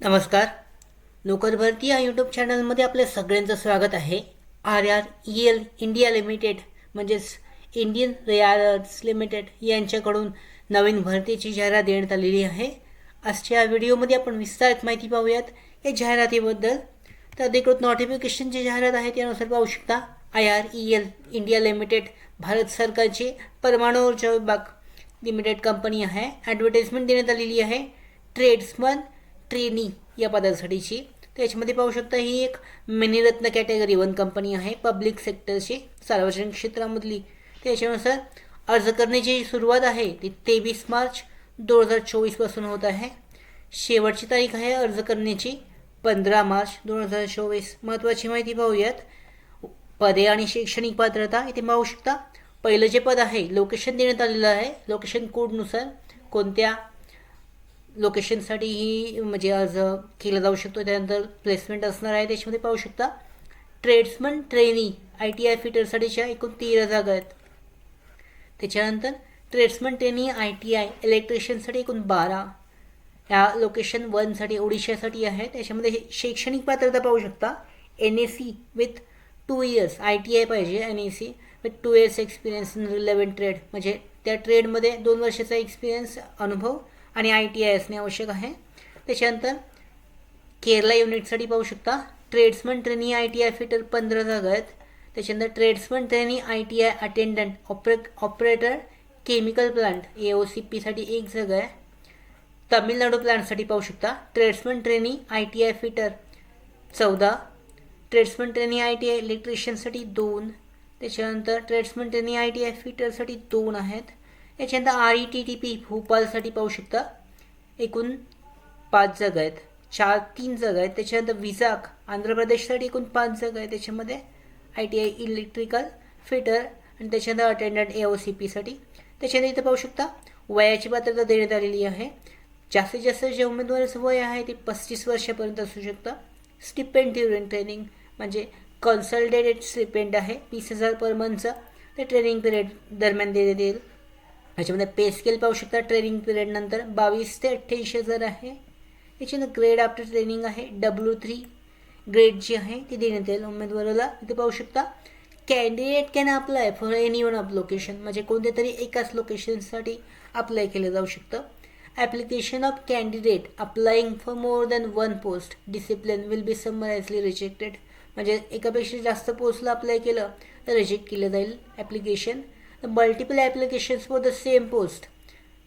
नमस्कार. नोकर भरती या यूट्यूब चॅनलमध्ये आपल्या सगळ्यांचं स्वागत आहे. RREL इंडिया लिमिटेड म्हणजेच इंडियन रेअर्स लिमिटेड यांच्याकडून नवीन भरतीची जाहिरात देण्यात आलेली आहे. आजच्या व्हिडिओमध्ये आपण विस्तारित माहिती पाहूयात या जाहिरातीबद्दल. तर अधिकृत नोटिफिकेशनची जाहिरात आहे त्यानुसार पाहू शकता. IREL इंडिया लिमिटेड भारत सरकारची परमाणु ऊर्जा विभाग लिमिटेड कंपनी आहे. ॲडव्हर्टाइजमेंट देण्यात आलेली आहे ट्रेड्समन ट्रेनी या पदासाठीची. त्याच्यामध्ये पाहू शकता ही एक मिनीरत्न कॅटेगरी 1 कंपनी आहे, पब्लिक सेक्टरची, सार्वजनिक क्षेत्रामधली. त्याच्यानुसार अर्ज करण्याची सुरुवात आहे ती 23 मार्च 2024 पासून होत आहे. शेवटची तारीख आहे अर्ज करण्याची 15 मार्च 2024. महत्त्वाची माहिती पाहूयात. पदे आणि शैक्षणिक पात्रता इथे पाहू शकता. पहिलं जे पद आहे लोकेशन देण्यात आलेलं आहे. लोकेशन कोडनुसार कोणत्या लोकेशनसाठी ही म्हणजे अर्ज केला जाऊ शकतो. त्यानंतर प्लेसमेंट असणार आहे. त्याच्यामध्ये पाहू शकता ट्रेड्समन ट्रेनी ITI फिटरसाठीच्या एकूण 13 जागा आहेत. त्याच्यानंतर ट्रेड्समन ट्रेनी ITI इलेक्ट्रिशियनसाठी एकूण 12 या लोकेशन 1साठी ओडिशासाठी आहे. त्याच्यामध्ये शैक्षणिक पात्रता पाहू शकता. NAC विथ 2 इयर्स ITI पाहिजे. NAC with 2 years experience in relevant trade म्हणजे त्या ट्रेडमध्ये 2 वर्षाचा एक्सपिरियन्स अनुभव आणि ITI असणे आवश्यक आहे. त्याच्यानंतर केरला युनिटसाठी पाहू शकता ट्रेड्समन ट्रेनी ITI फिटर 15 जागा आहेत. त्याच्यानंतर tradesman trainee ITI attendant operator chemical plant AOCP साठी 1 जागा आहे. तामिळनाडू प्लांटसाठी पाहू शकता tradesman trainee ITI fitter 14. Tradesman trainee ITI इलेक्ट्रिशियनसाठी 2. त्याच्यानंतर ट्रेड्समन ट्रेनी ITI फिटरसाठी 2 आहेत. याच्यानंतर RETTP भोपालसाठी पाहू शकता एकूण 5 जागा आहेत. 3 जागा आहेत. त्याच्यानंतर विजाग आंध्र प्रदेशसाठी एकूण 5 जागा आहेत. त्याच्यामध्ये ITI इलेक्ट्रिकल फिटर आणि त्याच्यानंतर अटेंडंट AOCP साठी. त्याच्यानंतर इथं पाहू शकता वयाची पात्रता देण्यात आलेली आहे. जास्तीत जास्त जे उमेदवाराचं वय आहे ते 35 वर्षापर्यंत असू शकतं. स्टिपेंड ड्युरिंग ट्रेनिंग म्हणजे कन्सल्टेटेड स्टिपेंड आहे 20,000 पर मंथचा. ते ट्रेनिंग पिरियड दरम्यान देण्यात येईल. याच्यामध्ये पे स्केल पाहू शकता. ट्रेनिंग पिरियड नंतर 22 ते 88,000 आहे. याच्यानंतर ग्रेड आफ्टर ट्रेनिंग आहे W3 ग्रेड जी आहे ती देण्यात येईल उमेदवाराला. इथे पाहू शकता candidate can apply for any one of location म्हणजे कोणत्या तरी एकाच लोकेशनसाठी अप्लाय केलं जाऊ शकतं. Application of candidate applying for more than 1 post discipline will be summarily rejected म्हणजे एकापेक्षा जास्त पोस्टला अप्लाय केलं तर रिजेक्ट केलं जाईल application. Multiple applications for the same post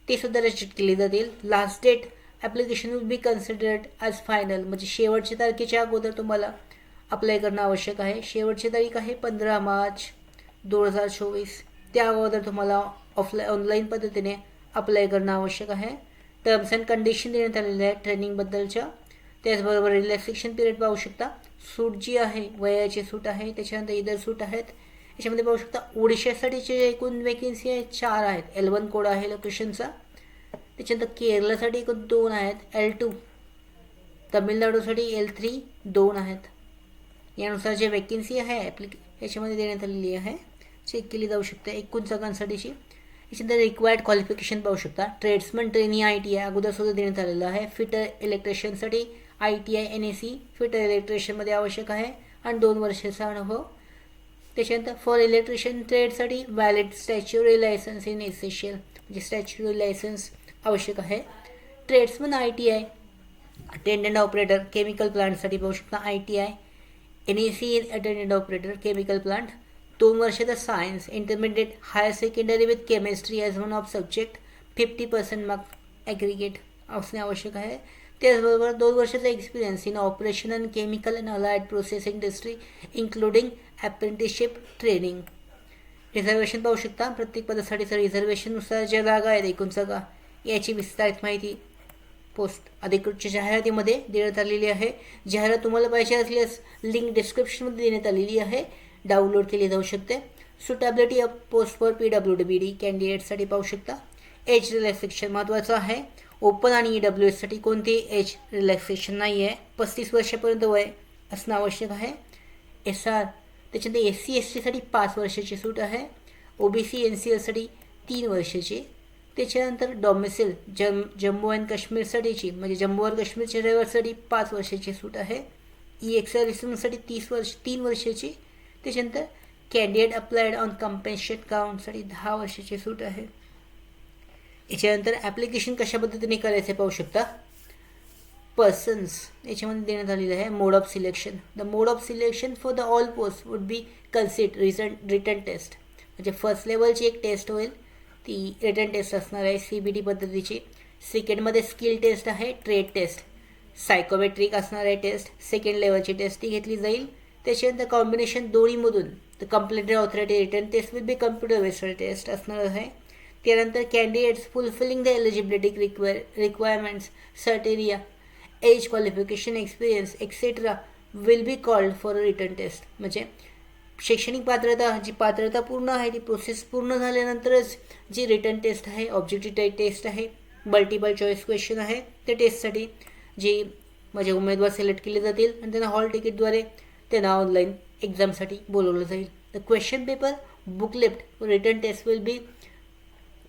ते सुद्धा रिजेक्ट केले जातील. Last date application will be considered as final म्हणजे शेवटच्या तारखेच्या अगोदर तुम्हाला अप्लाय करणं आवश्यक आहे. शेवटची तारीख आहे 15 मार्च 2024. त्या अगोदर तुम्हाला ऑनलाईन पद्धतीने अप्लाय करणं आवश्यक आहे. टर्म्स अँड कंडिशन देण्यात आलेल्या आहेत ट्रेनिंगबद्दलच्या. त्याचबरोबर रिलॅक्सेशन पिरियड पाहू शकता. सूट जी आहे वयाची सूट आहे. त्याच्यानंतर इतर सूट आहेत. याच्यामध्ये पाहू शकता ओडिशासाठीचे एकूण वेकेन्सी आहेत 4 आहेत. L1 कोड आहे लोकेशनचा. त्याच्यानंतर केरलासाठी एकूण 2 आहेत L2. तमिळनाडूसाठी L3 2 आहेत. यानुसार जे वेकेन्सी आहे याच्यामध्ये देण्यात आलेली आहे चेक केली जाऊ शकते एकूण जागांसाठीची. याच्यानंतर रिक्वायर्ड क्वालिफिकेशन पाहू शकता. ट्रेड्समन ट्रेनी ITI अगोदरसुद्धा देण्यात आलेलं आहे. फिटर इलेक्ट्रिशियनसाठी ITI NAC फिटर इलेक्ट्रिशियनमध्ये आवश्यक आहे आणि 2 वर्षाचा अनुभव. त्याच्यानंतर फॉर इलेक्ट्रिशियन ट्रेडसाठी valid statutory licence in essential म्हणजे स्टॅच्युरी लायसन्स आवश्यक आहे. Tradesman ITI attendant operator chemical प्लांटसाठी पाहू शकता ITI NAC attendant operator chemical plant 2 वर्षाचा science intermediate higher secondary with chemistry as one of subject 50% mark aggregate असणे आवश्यक आहे. त्याचबरोबर 2 वर्षाचा experience in operation and chemical and allied process industry including apprenticeship training. Reservation पाहू शकता. प्रत्येक पदासाठीचं रिझर्वेशननुसार ज्या जागा आहेत एकूण जागा याची विस्तारित माहिती पोस्ट अधिकृतच्या जाहिरातीमध्ये देण्यात आलेली आहे. जाहिरात तुम्हाला पाहिजे असल्यास लिंक डिस्क्रिप्शनमध्ये देण्यात आलेली आहे. डाउनलोड केली जाऊ शकते. Suitability of post for PWD कॅन्डिडेटसाठी पाहू शकता. एज रिलॅक्सेशन महत्त्वाचं आहे. ओपन आणि EWSसाठी कोणतेही एज रिलॅक्सेशन नाही आहे. 35 वर्षापर्यंत वय असणं आवश्यक आहे. SR त्याच्यानंतर SC ST साठी 5 वर्षाची सूट आहे. OBC NCLसाठी 3 वर्षाची. त्याच्यानंतर डॉमिसिल जम्मू अँड काश्मीरसाठीची म्हणजे जम्मू आणि काश्मीरच्या रहिवासाठी 5 वर्षाची सूट आहे. EX सर्व्हिससाठी 3 वर्षाची. त्याच्यानंतर कॅन्डिडेट अप्लाइड ऑन कम्पेन्सेट काउंटसाठी 10 वर्षाची सूट आहे. याच्यानंतर ॲप्लिकेशन कशा पद्धतीने करायचे पाहू शकता. पर्सन्स याच्यामध्ये देण्यात आलेलं आहे mode of selection. The mode of selection for the all post would be consist written test. म्हणजे फर्स्ट लेवलची एक टेस्ट होईल, ती रिटन टेस्ट असणार आहे CBT पद्धतीची. सेकंडमध्ये स्किल टेस्ट आहे, ट्रेड टेस्ट, सायकोमेट्रिक असणार आहे टेस्ट. सेकंड लेवलची टेस्ट ती घेतली जाईल. त्याच्यानंतर कॉम्बिनेशन दोन्हीमधून the completed authority written test will be computer based test असणार आहे. त्यानंतर candidates fulfilling the eligibility requirements criteria age qualification experience etcetera will be called for a written test. म्हणजे शैक्षणिक पात्रता जी पात्रता पूर्ण आहे ती प्रोसेस पूर्ण झाल्यानंतरच जी रिटन टेस्ट आहे, ऑब्जेक्टिव्ह टेस्ट आहे, मल्टिपल चॉईस क्वेश्चन आहे, त्या टेस्टसाठी जी माझे उमेदवार सिलेक्ट केले जातील आणि त्यांना हॉल तिकीटद्वारे त्यांना ऑनलाईन एक्झामसाठी बोलवलं जाईल. The question paper booklet written test will be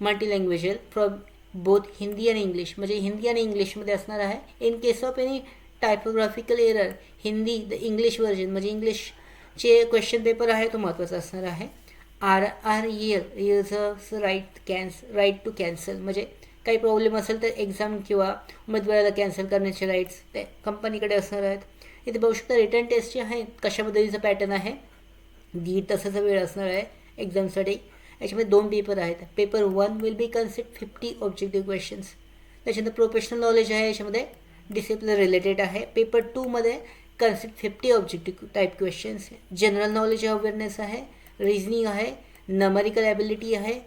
multilingual from both Hindi आणि इंग्लिश. म्हणजे हिंदी आणि इंग्लिशमध्ये असणार आहे. In case of any typographical error Hindi the English version म्हणजे इंग्लिशचे क्वेश्चन पेपर आहे तो महत्त्वाचा असणार आहे. RREL right to cancel. म्हणजे काही प्रॉब्लेम असेल तर एक्झाम किंवा उमेदवाराला कॅन्सल करण्याचे राईट्स ते कंपनीकडे असणार आहेत. इथे बघू शकता रिटर्न टेस्ट जे आहे कशा पद्धतीचा पॅटर्न आहे. 1.5 तासाचा वेळ असणार आहे एक्झामसाठी. याच्यामध्ये 2 पेपर आहेत. Paper 1 will be consist 50 objective questions. त्याच्यानंतर प्रोफेशनल नॉलेज आहे, याच्यामध्ये डिसिप्लिन रिलेटेड आहे. पेपर 2मध्ये consist 50 objective type questions. General knowledge awareness आहे, रिझनिंग आहे, नमरिकल ॲबिलिटी आहे,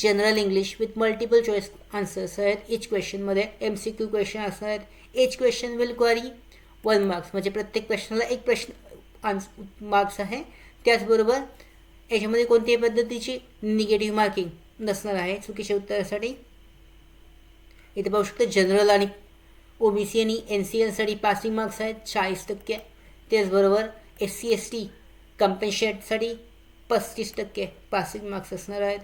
general English with multiple choice answers आहेत. इच क्वेश्चनमध्ये MCQ क्वेश्चन असणार आहेत. Each question will carry 1 marks. म्हणजे प्रत्येक प्रश्नाला 1 प्रश्न मार्क्स आहे. त्याचबरोबर याच्यामध्ये कोणत्याही पद्धतीची निगेटिव्ह मार्किंग नसणार आहे चुकीच्या उत्तरासाठी. इथे पाहू शकतो जनरल आणि OBC आणि NCLसाठी पासिंग मार्क्स आहेत 40%. त्याचबरोबर SC ST कम्पेन्सेटसाठी 35% पासिंग मार्क्स असणार आहेत.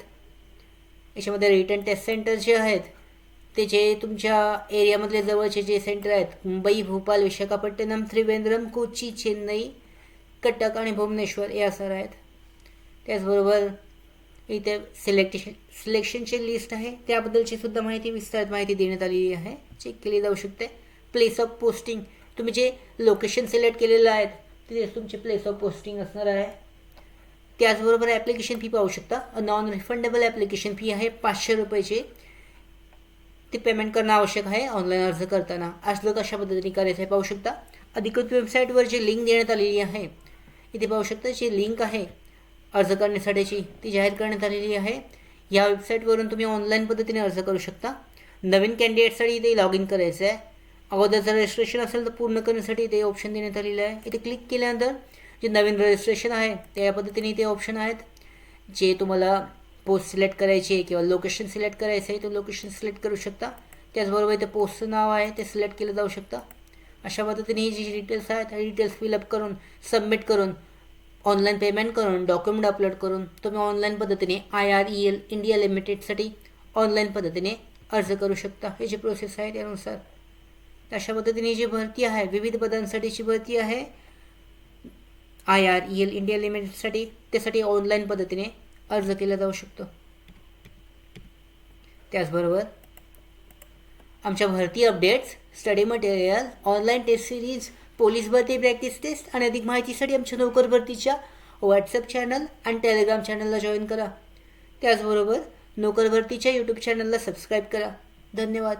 याच्यामध्ये रिटन टेस्ट सेंटर जे आहेत ते जे तुमच्या एरियामधले जवळचे जे सेंटर आहेत मुंबई, भोपाळ, विशाखापट्टणम, त्रिवेंद्रम, कोची, चेन्नई, कटक आणि भुवनेश्वर हे असणार आहेत. त्याचबरोबर इथे सिलेक्शनची लिस्ट आहे त्याबद्दलची सुद्धा माहिती विस्तारित माहिती देण्यात आलेली आहे, चेक केली जाऊ शकते. प्लेस ऑफ पोस्टिंग तुम्ही जे लोकेशन सिलेक्ट केलेलं आहे तिथे तुमचे प्लेस ऑफ पोस्टिंग असणार आहे. त्याचबरोबर ॲप्लिकेशन फी पाहू शकता. नॉन रिफंडेबल ॲप्लिकेशन फी आहे 500 रुपयाची. ती पेमेंट करणं आवश्यक आहे ऑनलाईन अर्ज करताना. अर्ज कशा पद्धतीने करायचं आहे पाहू शकता. अधिकृत वेबसाईटवर जी लिंक देण्यात आलेली आहे इथे पाहू शकता. जी लिंक आहे अर्ज करण्यासाठीची ती जाहीर करण्यात आलेली आहे. या वेबसाईटवरून तुम्ही ऑनलाईन पद्धतीने अर्ज करू शकता. नवीन कॅन्डिडेटसाठी इथे लॉग इन करायचं आहे. अगोदर जर रजिस्ट्रेशन असेल तर पूर्ण करण्यासाठी इथे ऑप्शन देण्यात आलेलं आहे. इथे क्लिक केल्यानंतर जे नवीन रजिस्ट्रेशन आहे त्या पद्धतीने इथे ऑप्शन आहेत. जे तुम्हाला पोस्ट सिलेक्ट करायची आहे किंवा लोकेशन सिलेक्ट करायचं आहे तो लोकेशन सिलेक्ट करू शकता. त्याचबरोबर इथे पोस्टचं नाव आहे ते सिलेक्ट केलं जाऊ शकतं. अशा पद्धतीने ही जी डिटेल्स आहेत त्या डिटेल्स फिलअप करून सबमिट करून ऑनलाईन पेमेंट करून डॉक्युमेंट अपलोड करून तुम्ही ऑनलाईन पद्धतीने IREL इंडिया लिमिटेडसाठी ऑनलाईन पद्धतीने अर्ज करू शकता. ही जी प्रोसेस आहे त्यानुसार अशा पद्धतीने जी भरती आहे विविध पदांसाठीची भरती आहे IREL इंडिया लिमिटेडसाठी त्यासाठी ऑनलाईन पद्धतीने अर्ज केला जाऊ शकतो. त्याचबरोबर आमच्या भरती updates, study material, online test series, police भरती प्रॅक्टिस टेस्ट आणि अधिक माहितीसाठी आमच्या नोकर भरतीच्या व्हॉट्सअप चॅनल आणि टेलिग्राम चॅनलला जॉईन करा. त्याचबरोबर नोकर भरतीच्या यूट्यूब चॅनलला सबस्क्राईब करा. धन्यवाद.